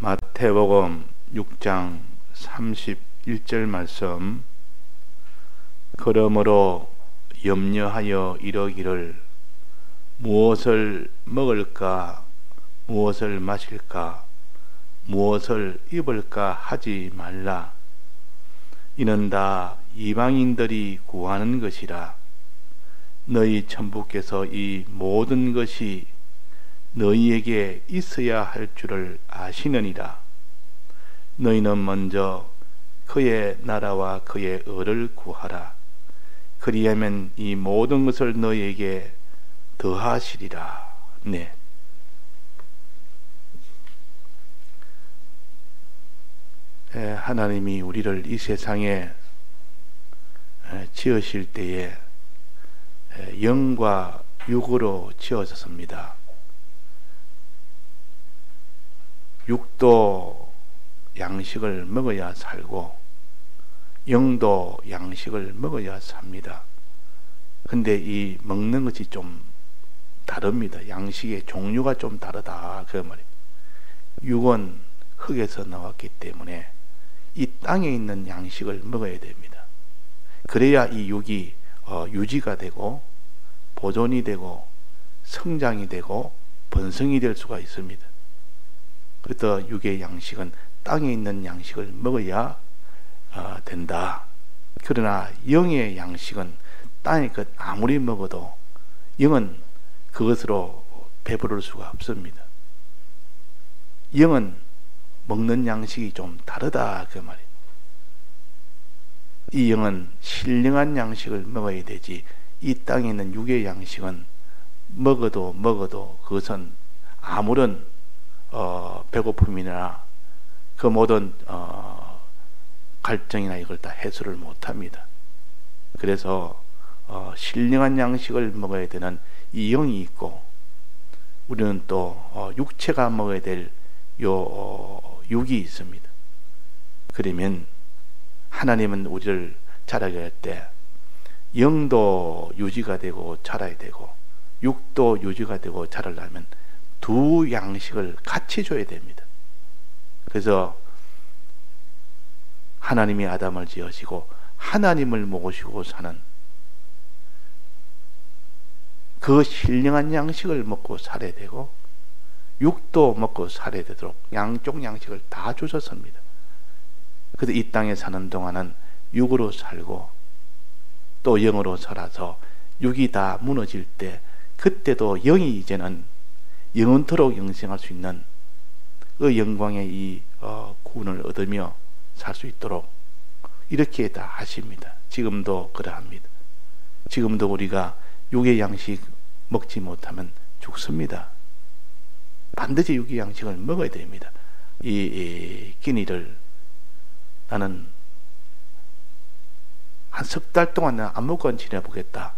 마태복음 6장 31절 말씀. 그러므로 염려하여 이러기를 무엇을 먹을까 무엇을 마실까 무엇을 입을까 하지 말라. 이는 다 이방인들이 구하는 것이라. 너희 천부께서 이 모든 것이 너희에게 있어야 할 줄을 아시느니라. 너희는 먼저 그의 나라와 그의 의를 구하라. 그리하면 이 모든 것을 너희에게 더하시리라. 네. 하나님이 우리를 이 세상에 지으실 때에 영과 육으로 지어졌습니다. 육도 양식을 먹어야 살고 영도 양식을 먹어야 삽니다. 근데 이 먹는 것이 좀 다릅니다. 양식의 종류가 좀 다르다 그 말이에요. 육은 흙에서 나왔기 때문에 이 땅에 있는 양식을 먹어야 됩니다. 그래야 이 육이 유지가 되고 보존이 되고 성장이 되고 번성이 될 수가 있습니다. 그래서 육의 양식은 땅에 있는 양식을 먹어야 된다. 그러나 영의 양식은 땅에 아무리 먹어도 영은 그것으로 배부를 수가 없습니다. 영은 먹는 양식이 좀 다르다 그 말이에요. 이 영은 신령한 양식을 먹어야 되지, 이 땅에 있는 육의 양식은 먹어도 그것은 아무런 배고픔이나 그 모든 갈증이나 이걸 다 해소를 못합니다. 그래서 신령한 양식을 먹어야 되는 이 영이 있고, 우리는 또 육체가 먹어야 될 육이 있습니다. 그러면 하나님은 우리를 자라게 할 때 영도 유지가 되고 자라야 되고 육도 유지가 되고 자라려면 두 양식을 같이 줘야 됩니다. 그래서 하나님이 아담을 지으시고 하나님을 모시고 사는 그 신령한 양식을 먹고 살아야 되고 육도 먹고 살아야 되도록 양쪽 양식을 다 주셨습니다. 그래서 이 땅에 사는 동안은 육으로 살고 또 영으로 살아서 육이 다 무너질 때 그때도 영이 이제는 영원토록 영생할 수 있는 그 영광의 이 구원을 얻으며 살 수 있도록 이렇게 다 하십니다. 지금도 그러합니다. 지금도 우리가 육의 양식 먹지 못하면 죽습니다. 반드시 육의 양식을 먹어야 됩니다. 이 끼니를 나는 한 석 달 동안 안 먹고 지내보겠다.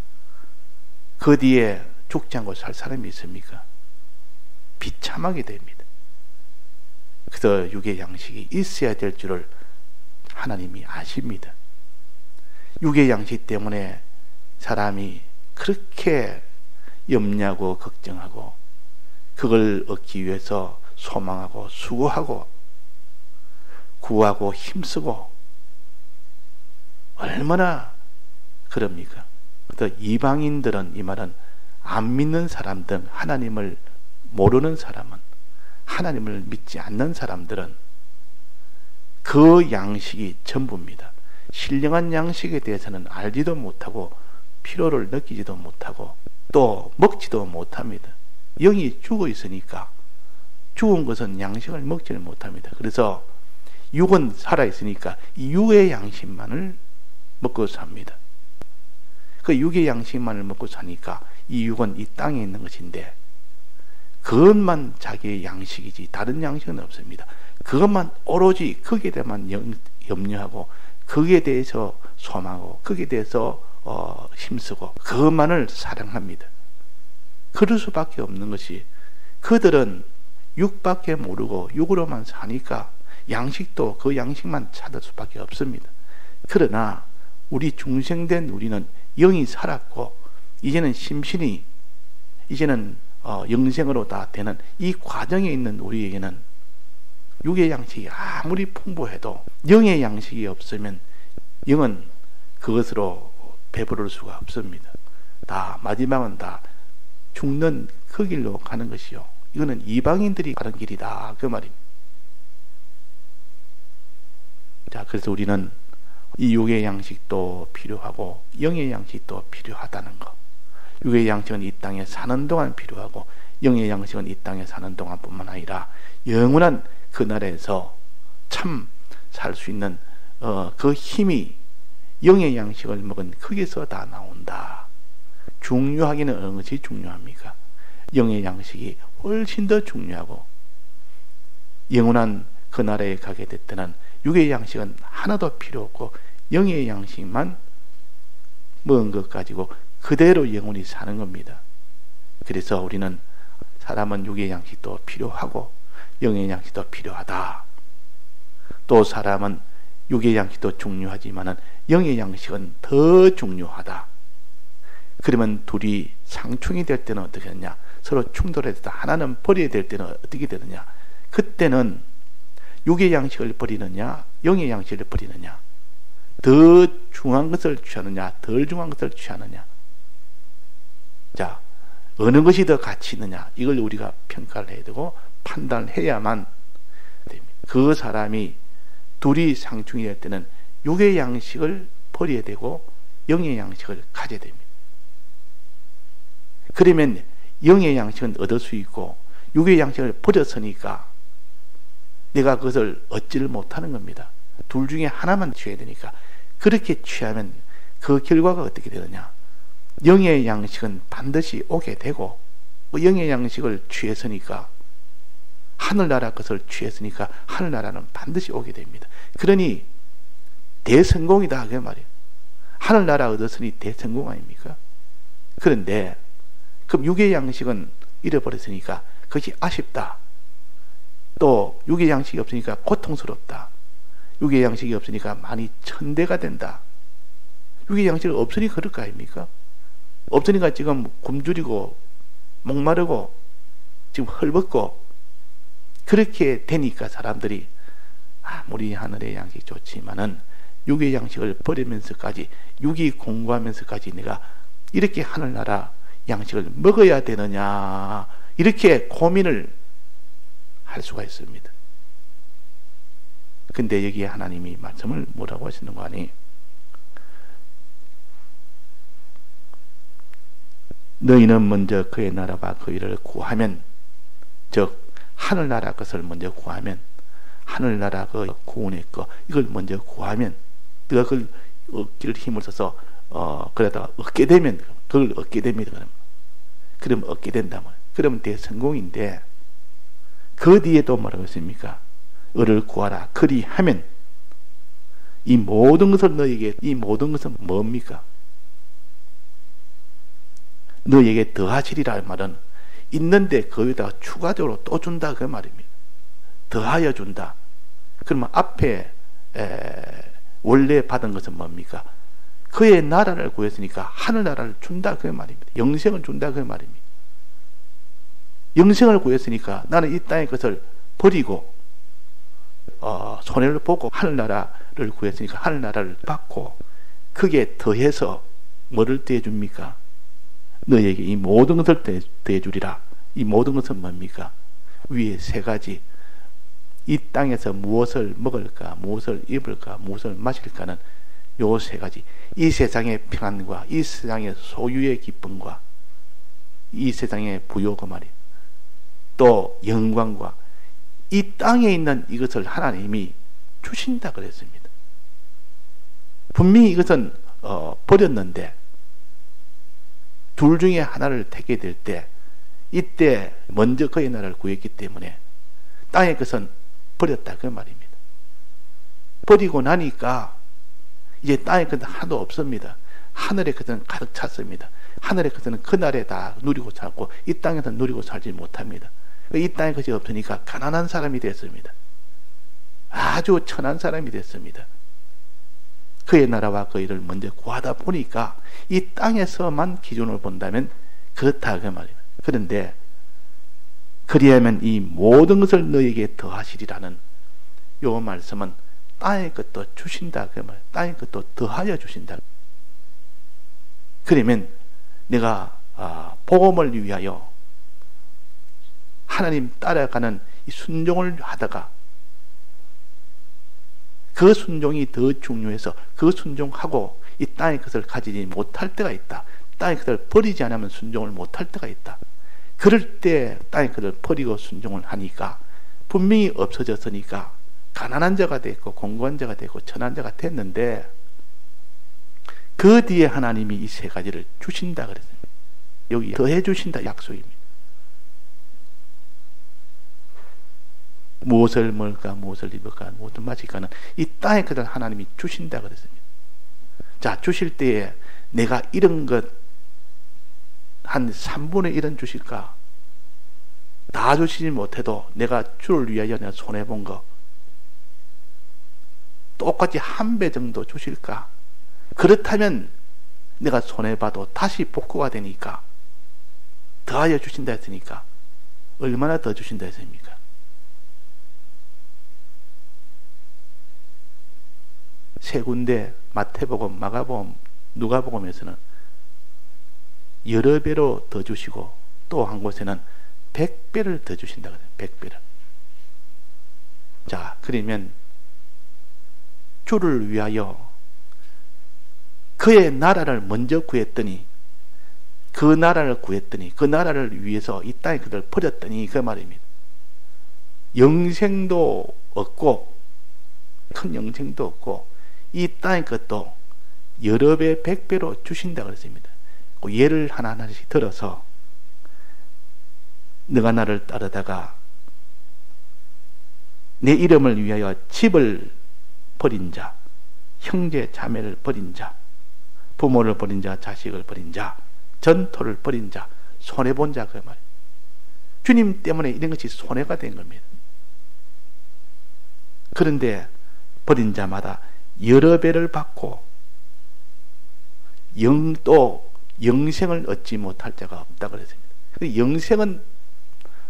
그 뒤에 죽지 않고 살 사람이 있습니까? 비참하게 됩니다. 그래서 육의 양식이 있어야 될 줄을 하나님이 아십니다. 육의 양식 때문에 사람이 그렇게 염려하고 걱정하고 그걸 얻기 위해서 소망하고 수고하고 구하고 힘쓰고 얼마나 그럽니까? 또 이방인들은, 이 말은 안 믿는 사람들, 하나님을 모르는 사람은, 하나님을 믿지 않는 사람들은 그 양식이 전부입니다. 신령한 양식에 대해서는 알지도 못하고 필요를 느끼지도 못하고 또 먹지도 못합니다. 영이 죽어 있으니까 죽은 것은 양식을 먹지를 못합니다. 그래서 육은 살아있으니까 이 육의 양식만을 먹고 삽니다. 그 육의 양식만을 먹고 사니까 이 육은 이 땅에 있는 것인데 그것만 자기의 양식이지 다른 양식은 없습니다. 그것만 오로지 거기에 대해만 염려하고 거기에 대해서 소망하고 거기에 대해서 힘쓰고 그것만을 사랑합니다. 그럴 수밖에 없는 것이, 그들은 육밖에 모르고 육으로만 사니까 양식도 그 양식만 찾을 수밖에 없습니다. 그러나 우리 중생된 우리는 영이 살았고 이제는 심신이 이제는 영생으로 다 되는 이 과정에 있는 우리에게는 육의 양식이 아무리 풍부해도 영의 양식이 없으면 영은 그것으로 배부를 수가 없습니다. 다 마지막은 다 죽는 그 길로 가는 것이요. 이거는 이방인들이 가는 길이다 그 말입니다. 자, 그래서 우리는 이 육의 양식도 필요하고 영의 양식도 필요하다는 것. 육의 양식은 이 땅에 사는 동안 필요하고 영의 양식은 이 땅에 사는 동안뿐만 아니라 영원한 그 나라에서 참 살 수 있는 그 힘이 영의 양식을 먹은 거기서 다 나온다. 중요하기는 어느 것이 중요합니까? 영의 양식이 훨씬 더 중요하고 영원한 그 나라에 가게 됐다는 육의 양식은 하나도 필요 없고 영의 양식만 먹은 것 가지고 그대로 영원히 사는 겁니다. 그래서 우리는 사람은 육의 양식도 필요하고 영의 양식도 필요하다. 또 사람은 육의 양식도 중요하지만 영의 양식은 더 중요하다. 그러면 둘이 상충이 될 때는 어떻게 하느냐? 서로 충돌해서 하나는 버려야 될 때는 어떻게 되느냐? 그때는 육의 양식을 버리느냐 영의 양식을 버리느냐, 더 중한 것을 취하느냐 덜 중한 것을 취하느냐, 자 어느 것이 더 가치 있느냐, 이걸 우리가 평가를 해야 되고 판단을 해야만 됩니다. 그 사람이 둘이 상충이 될 때는 육의 양식을 버려야 되고 영의 양식을 가져야 됩니다. 그러면 영의 양식은 얻을 수 있고 육의 양식을 버렸으니까 내가 그것을 얻지를 못하는 겁니다. 둘 중에 하나만 취해야 되니까. 그렇게 취하면 그 결과가 어떻게 되느냐, 영의 양식은 반드시 오게 되고 영의 양식을 취했으니까 하늘나라 것을 취했으니까 하늘나라는 반드시 오게 됩니다. 그러니 대성공이다 그 말이에요. 하늘나라 얻었으니 대성공 아닙니까? 그런데 그럼 육의 양식은 잃어버렸으니까 그것이 아쉽다. 또 육의 양식이 없으니까 고통스럽다. 육의 양식이 없으니까 많이 천대가 된다. 육의 양식이 없으니까 그럴 거 아닙니까? 없으니까 지금 굶주리고 목마르고 지금 헐벗고 그렇게 되니까 사람들이 아무리 하늘의 양식이 좋지만은 육의 양식을 버리면서까지 육이 공부하면서까지 내가 이렇게 하늘나라 양식을 먹어야 되느냐 이렇게 고민을 할 수가 있습니다. 근데 여기에 하나님이 말씀을 뭐라고 하시는 거 아니? 너희는 먼저 그의 나라와 그 일을 구하면, 즉 하늘나라 것을 먼저 구하면, 하늘나라 그 구원의 것 이걸 먼저 구하면 네가 그걸 얻기를 힘을 써서 그러다가 얻게 되면 그걸 얻게 됩니다. 그럼 얻게 된다면 그러면 대성공인데, 그 뒤에도 뭐라고 했습니까? 을을 구하라 그리하면 이 모든 것을 너에게, 이 모든 것은 뭡니까? 너에게 더하시리라 말은 있는데 거기다가 추가적으로 또 준다 그 말입니다. 더하여 준다. 그러면 앞에 원래 받은 것은 뭡니까? 그의 나라를 구했으니까 하늘나라를 준다 그 말입니다. 영생을 준다 그 말입니다. 영생을 구했으니까 나는 이 땅의 것을 버리고 손해를 보고 하늘나라를 구했으니까 하늘나라를 받고 그게 더해서 뭐를 더해줍니까? 너에게 이 모든 것을 더해주리라. 이 모든 것은 뭡니까? 위에 세 가지. 이 땅에서 무엇을 먹을까, 무엇을 입을까, 무엇을 마실까는 요 세 가지. 이 세상의 평안과 이 세상의 소유의 기쁨과 이 세상의 부요가 말이에요. 또 영광과 이 땅에 있는 이것을 하나님이 주신다 그랬습니다. 분명히 이것은 버렸는데 둘 중에 하나를 택게 될 때 이때 먼저 그의 나라를 구했기 때문에 땅의 것은 버렸다 그 말입니다. 버리고 나니까 이제 땅의 것은 하나도 없습니다. 하늘의 것은 가득 찼습니다. 하늘의 것은 그날에 다 누리고 살고 이 땅에서 누리고 살지 못합니다. 이 땅의 것이 없으니까 가난한 사람이 됐습니다. 아주 천한 사람이 됐습니다. 그의 나라와 그 일을 먼저 구하다 보니까 이 땅에서만 기준을 본다면 그렇다 그 말입니다. 그런데 그리하면 이 모든 것을 너에게 더하시리라는 요 말씀은 땅의 것도 주신다 그 말. 땅의 것도 더하여 주신다. 그러면 내가 복음을 위하여 하나님 따라가는 이 순종을 하다가 그 순종이 더 중요해서 그 순종하고 이 땅의 것을 가지지 못할 때가 있다. 땅의 것을 버리지 않으면 순종을 못할 때가 있다. 그럴 때 땅의 것을 버리고 순종을 하니까 분명히 없어졌으니까 가난한 자가 됐고 공고한 자가 됐고 천한 자가 됐는데 그 뒤에 하나님이 이 세 가지를 주신다 그랬습니다. 여기 더해 주신다 약속입니다. 무엇을 먹을까 무엇을 입을까 무엇을 마실까는 이 땅의 것을 하나님이 주신다 그랬습니다. 자, 주실 때에 내가 이런 것 한 3분의 1은 주실까? 다 주시지 못해도 내가 주를 위하여 내가 손해본 거 똑같이 1배 정도 주실까? 그렇다면 내가 손해봐도 다시 복구가 되니까 더하여 주신다 했으니까 얼마나 더 주신다 했습니까? 세 군데 마태복음, 마가복음, 누가복음에서는 여러 배로 더 주시고 또 한 곳에는 100배를 더 주신다 그래요. 100배를. 자, 그러면 주를 위하여 그의 나라를 먼저 구했더니 그 나라를 구했더니 그 나라를 위해서 이 땅에 그들 버렸더니 그 말입니다. 영생도 없고 큰 영생도 없고 이 땅의 것도 여러 배 100배로 주신다 그랬습니다. 그 예를 하나하나씩 들어서 너가 나를 따르다가 내 이름을 위하여 집을 버린 자, 형제 자매를 버린 자, 부모를 버린 자, 자식을 버린 자, 전토를 버린 자, 손해본 자 그 말이에요. 주님 때문에 이런 것이 손해가 된 겁니다. 그런데 버린 자마다 여러 배를 받고 또 영생을 얻지 못할 자가 없다 그랬습니다. 영생은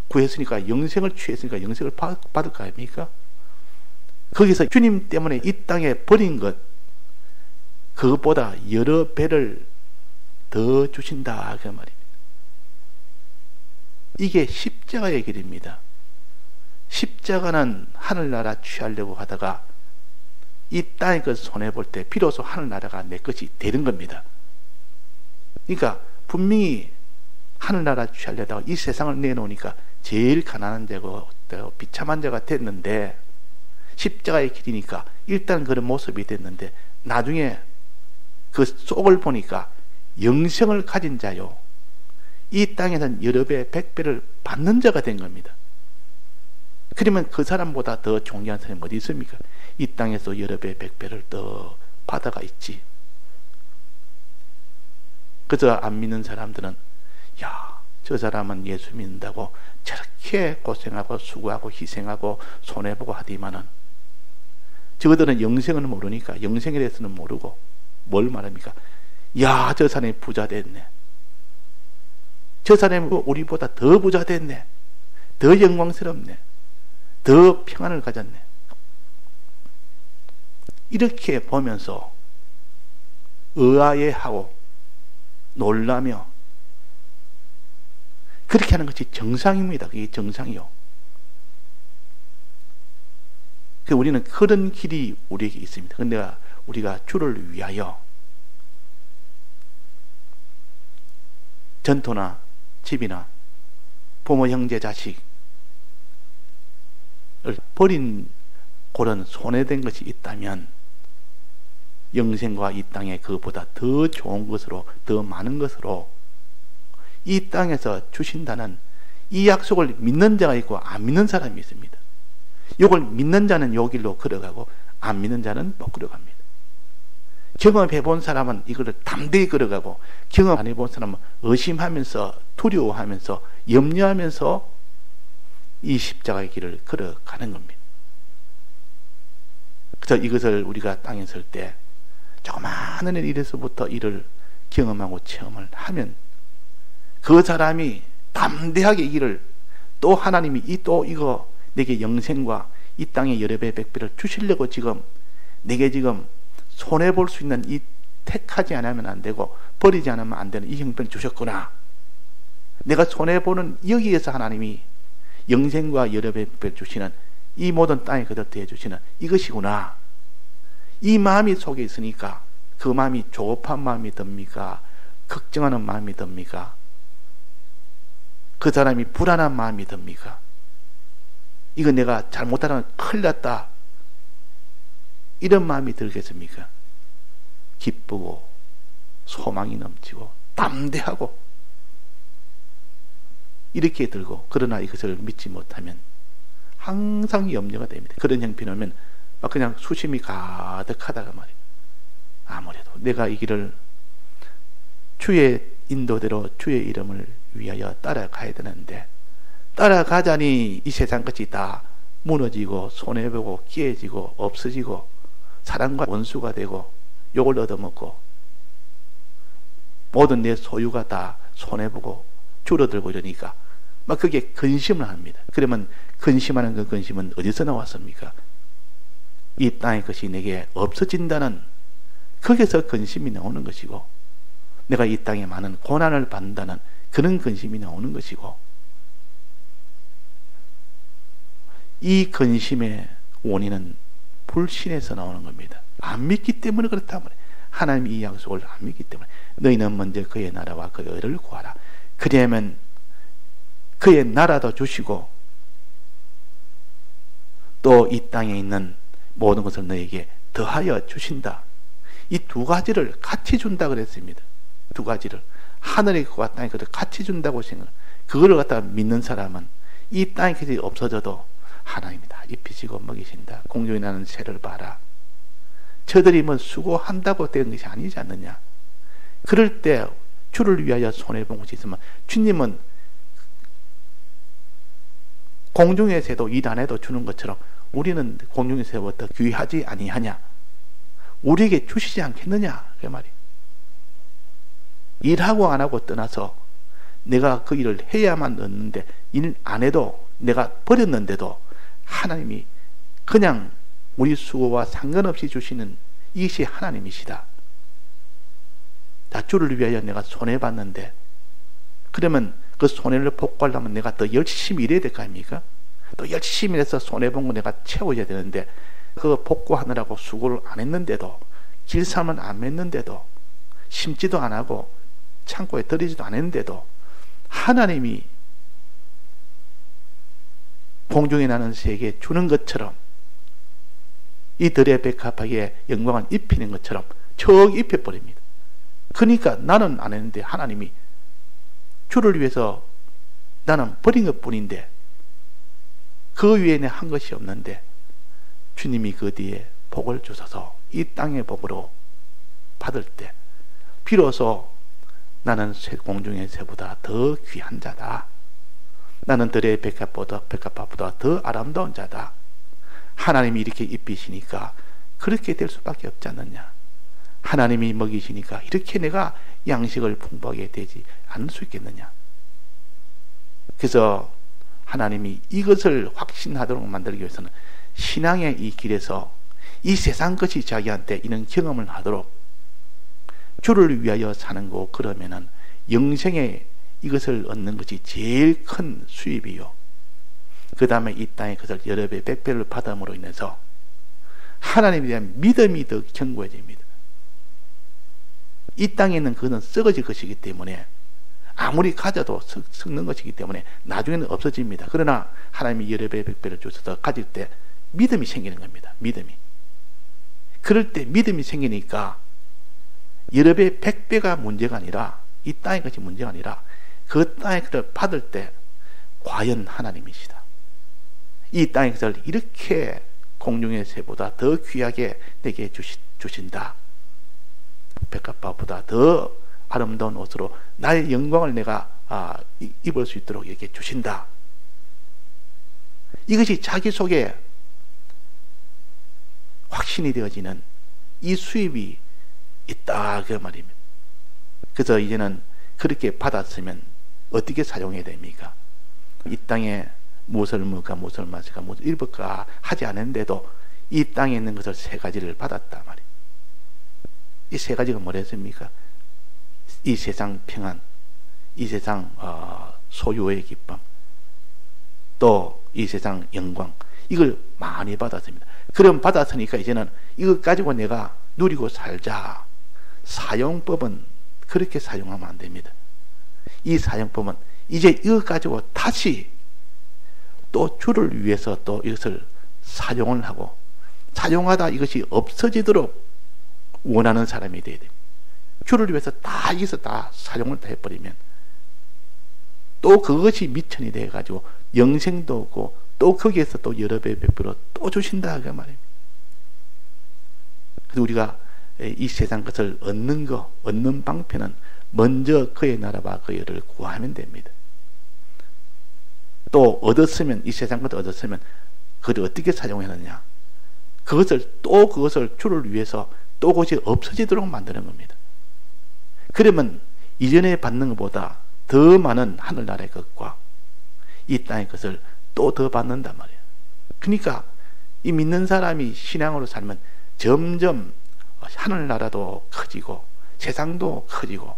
구했으니까 영생을 취했으니까 영생을 받을 거 아닙니까? 거기서 주님 때문에 이 땅에 버린 것 그것보다 여러 배를 더 주신다 그 말입니다. 이게 십자가의 길입니다. 십자가는 하늘나라 취하려고 하다가 이 땅의 것을 손해볼 때 비로소 하늘나라가 내 것이 되는 겁니다. 그러니까 분명히 하늘나라 취하려다가 이 세상을 내놓으니까 제일 가난한 자고 비참한 자가 됐는데 십자가의 길이니까 일단 그런 모습이 됐는데 나중에 그 속을 보니까 영생을 가진 자요. 이 땅에는 여러 배, 100배를 받는 자가 된 겁니다. 그러면 그 사람보다 더 존귀한 사람이 어디 있습니까? 이 땅에서 여러 배, 100배를 더 받아가 있지. 그저 안 믿는 사람들은 야, 저 사람은 예수 믿는다고 저렇게 고생하고 수고하고 희생하고 손해보고 하더니만은 저들은 영생은 모르니까 영생에 대해서는 모르고 뭘 말합니까? 야, 저 사람이 부자 됐네. 저 사람이 우리보다 더 부자 됐네. 더 영광스럽네. 더 평안을 가졌네. 이렇게 보면서 의아해하고 놀라며 그렇게 하는 것이 정상입니다. 그게 정상이요. 우리는 그런 길이 우리에게 있습니다. 그런데 우리가 주를 위하여 전토나 집이나 부모, 형제, 자식을 버린 그런 손해된 것이 있다면 영생과 이 땅에 그것보다 더 좋은 것으로 더 많은 것으로 이 땅에서 주신다는 이 약속을 믿는 자가 있고 안 믿는 사람이 있습니다. 이걸 믿는 자는 요 길로 걸어가고 안 믿는 자는 못 걸어갑니다. 경험해 본 사람은 이거를 담대히 걸어가고 경험 안 해본 사람은 의심하면서 두려워하면서 염려하면서 이 십자가의 길을 걸어가는 겁니다. 그래서 이것을 우리가 땅에 설 때 조그마한 일에서부터 이를 경험하고 체험을 하면 그 사람이 담대하게 이 길을 또 하나님이 또 이거 내게 영생과 이 땅에 여러 배 백배를 주시려고 지금 내게 지금 손해볼 수 있는 이 택하지 않으면 안 되고 버리지 않으면 안 되는 이 형편을 주셨구나. 내가 손해보는 여기에서 하나님이 영생과 여러 배 백배를 주시는 이 모든 땅에 그대로 대해주시는 이것이구나. 이 마음이 속에 있으니까 그 마음이 조급한 마음이 듭니까? 걱정하는 마음이 듭니까? 그 사람이 불안한 마음이 듭니까? 이거 내가 잘못하면 큰일 났다, 이런 마음이 들겠습니까? 기쁘고 소망이 넘치고 담대하고 이렇게 들고, 그러나 이것을 믿지 못하면 항상 염려가 됩니다. 그런 형편이 오면 막 그냥 수심이 가득하다가 말이에요. 아무래도 내가 이 길을 주의 인도대로 주의 이름을 위하여 따라가야 되는데, 따라가자니 이 세상 것이 다 무너지고 손해보고 깨지고 없어지고 사람과 원수가 되고 욕을 얻어먹고 모든 내 소유가 다 손해보고 줄어들고 이러니까 막 그게 근심을 합니다. 그러면 근심하는 그 근심은 어디서 나왔습니까? 이 땅의 것이 내게 없어진다는, 거기서 근심이 나오는 것이고, 내가 이 땅에 많은 고난을 받는다는 그런 근심이 나오는 것이고, 이 근심의 원인은 불신에서 나오는 겁니다. 안 믿기 때문에 그렇단 말이에요. 하나님이 이 약속을 안 믿기 때문에. 너희는 먼저 그의 나라와 그의 의를 구하라. 그리하면 그의 나라도 주시고 또 이 땅에 있는 모든 것을 너에게 더하여 주신다. 이 두 가지를 같이 준다 그랬습니다. 두 가지를, 하늘의 것과 땅의 것을 같이 준다고 생각. 그걸 갖다가 믿는 사람은 이 땅의 것이 없어져도 하나님이 다 입히시고 먹이신다. 공중에 나는 새를 봐라. 저들이 뭐 수고한다고 된 것이 아니지 않느냐. 그럴 때 주를 위하여 손해본 것이 있으면, 주님은 공중의 새도 일 안 해도 주는 것처럼 우리는 공중의 새보다 귀하지 아니하냐, 우리에게 주시지 않겠느냐, 그 말이. 일하고 안 하고 떠나서 내가 그 일을 해야만 얻는데, 일 안 해도 내가 버렸는데도 하나님이 그냥 우리 수고와 상관없이 주시는 이것이 하나님이시다. 자, 주를 위하여 내가 손해봤는데, 그러면 그 손해를 복구하려면 내가 더 열심히 일해야 될 거 아닙니까? 또 열심히 해서 손해본 거 내가 채워야 되는데, 그거 복구하느라고 수고를 안 했는데도, 길쌈은 안 맸는데도, 심지도 안 하고 창고에 들이지도 않았는데도 하나님이 공중에 나는 새에게 주는 것처럼, 이 들의 백합하게 영광을 입히는 것처럼 척 입혀버립니다. 그러니까 나는 안 했는데 하나님이 주를 위해서 나는 버린 것 뿐인데, 그 위에 내 한 것이 없는데 주님이 그 뒤에 복을 주셔서 이 땅의 복으로 받을 때 비로소 나는 공중의 새보다 더 귀한 자다. 나는 들의 백합보다 더 아름다운 자다. 하나님이 이렇게 입히시니까 그렇게 될 수밖에 없지 않느냐. 하나님이 먹이시니까 이렇게 내가 양식을 풍부하게 되지 않을 수 있겠느냐. 그래서 하나님이 이것을 확신하도록 만들기 위해서는 신앙의 이 길에서 이 세상 것이 자기한테 이런 경험을 하도록 주를 위하여 사는 거, 그러면은 영생의 이것을 얻는 것이 제일 큰 수입이요. 그 다음에 이 땅에 그것을 여러 배, 100배를 받음으로 인해서 하나님에 대한 믿음이 더 견고해집니다. 이 땅에 있는 그것은 썩어질 것이기 때문에, 아무리 가져도 썩는 것이기 때문에 나중에는 없어집니다. 그러나 하나님이 여러 배, 100배를 주셔서 가질 때 믿음이 생기는 겁니다. 믿음이. 그럴 때 믿음이 생기니까 여러 배, 100배가 문제가 아니라, 이 땅의 것이 문제가 아니라 그 땅의 것을 받을 때 과연 하나님이시다. 이 땅의 것을 이렇게 공중의 새보다 더 귀하게 내게 주신다. 백합보다 더 아름다운 옷으로 나의 영광을 내가 입을 수 있도록 이렇게 주신다. 이것이 자기 속에 확신이 되어지는 이 수입이 있다, 그 말입니다. 그래서 이제는 그렇게 받았으면 어떻게 사용해야 됩니까? 이 땅에 무엇을 먹을까, 무엇을 마실까, 무엇을 입을까 하지 않았는데도 이 땅에 있는 것을 세 가지를 받았단 말이에요. 이 세 가지가 뭐랬습니까? 이 세상 평안, 이 세상 소유의 기쁨, 또 이 세상 영광, 이걸 많이 받았습니다. 그럼 받았으니까 이제는 이것 가지고 내가 누리고 살자. 사용법은 그렇게 사용하면 안 됩니다. 이 사용법은 이제 이것 가지고 다시 또 주를 위해서 또 이것을 사용을 하고, 사용하다 이것이 없어지도록 원하는 사람이 되어야 됩니다. 주를 위해서 다 여기서 다 사용을 다 해버리면 또 그것이 미천이 돼가지고 영생도 없고, 또 거기에서 또 여러 배 백배로 또 주신다 그 말입니다. 그래서 우리가 이 세상 것을 얻는 방편은 먼저 그의 나라와 그의 의를 구하면 됩니다. 또 얻었으면, 이 세상 것을 얻었으면 그걸 어떻게 사용하느냐, 그것을 주를 위해서 또 그것이 없어지도록 만드는 겁니다. 그러면 이전에 받는 것보다 더 많은 하늘나라의 것과 이 땅의 것을 또 더 받는단 말이에요. 그러니까 이 믿는 사람이 신앙으로 살면 점점 하늘나라도 커지고 세상도 커지고,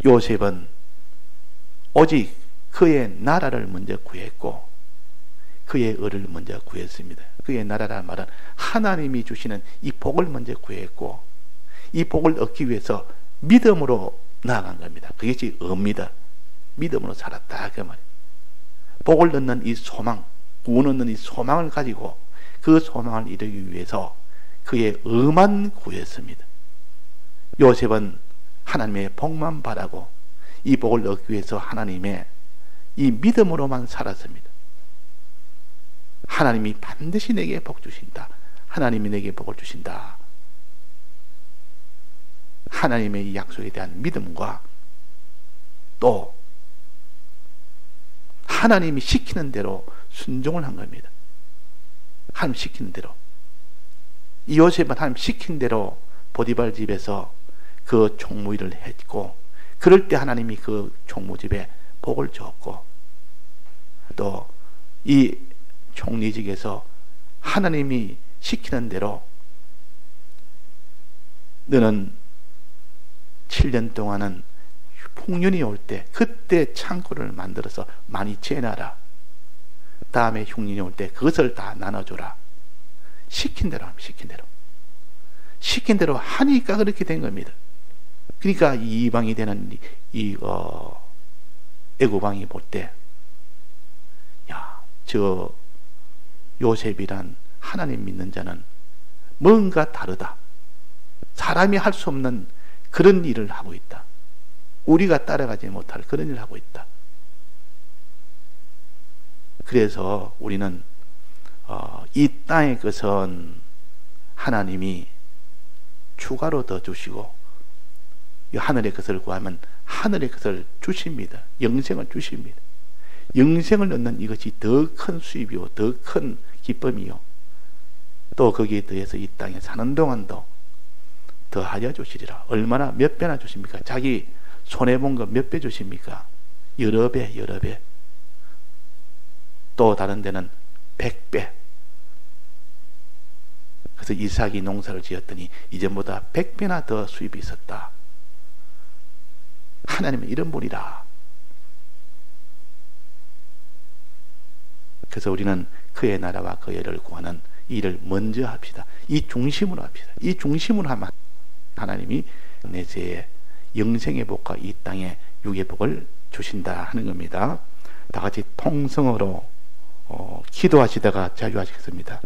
요셉은 오직 그의 나라를 먼저 구했고 그의 의를 먼저 구했습니다. 그의 나라라는 말은 하나님이 주시는 이 복을 먼저 구했고, 이 복을 얻기 위해서 믿음으로 나아간 겁니다. 그것이 의입니다. 믿음으로 살았다 그 말이에요. 복을 얻는 이 소망, 구원 얻는 이 소망을 가지고 그 소망을 이루기 위해서 그의 의만 구했습니다. 요셉은 하나님의 복만 바라고 이 복을 얻기 위해서 하나님의 이 믿음으로만 살았습니다. 하나님이 반드시 내게 복 주신다. 하나님이 내게 복을 주신다. 하나님의 이 약속에 대한 믿음과 또 하나님이 시키는 대로 순종을 한 겁니다. 하나님 시키는 대로. 이 요셉은 하나님 시킨 대로 보디발 집에서 그 총무일을 했고, 그럴 때 하나님이 그 총무집에 복을 주었고, 또 이 총리직에서 하나님이 시키는 대로 너는 7년 동안은 풍년이 올 때 그때 창고를 만들어서 많이 재놔라. 다음에 흉년이 올 때 그것을 다 나눠줘라. 시킨 대로 하면 시킨 대로 하니까 그렇게 된 겁니다. 그러니까 이 이방이 되는 애고방이 볼 때, 야, 저 요셉이란 하나님 믿는 자는 뭔가 다르다. 사람이 할 수 없는 그런 일을 하고 있다. 우리가 따라가지 못할 그런 일을 하고 있다. 그래서 우리는 이 땅의 것은 하나님이 추가로 더 주시고, 이 하늘의 것을 구하면 하늘의 것을 주십니다. 영생을 주십니다. 영생을 얻는 이것이 더 큰 수입이요, 더 큰 기쁨이요, 또 거기에 더해서 이 땅에 사는 동안도 더하여 주시리라. 얼마나 몇 배나 주십니까? 자기 손해본 거 몇 배 주십니까? 여러 배, 여러 배. 또 다른 데는 100배. 그래서 이삭이 농사를 지었더니 이전보다 100배나 더 수입이 있었다. 하나님은 이런 분이라. 그래서 우리는 그의 나라와 그의 의를 구하는 일을 먼저 합시다. 이 중심으로 합시다. 이 중심으로 하면 하나님이 내세의 영생의 복과 이 땅의 육의 복을 주신다 하는 겁니다. 다 같이 통성으로 기도하시다가 자유하시겠습니다.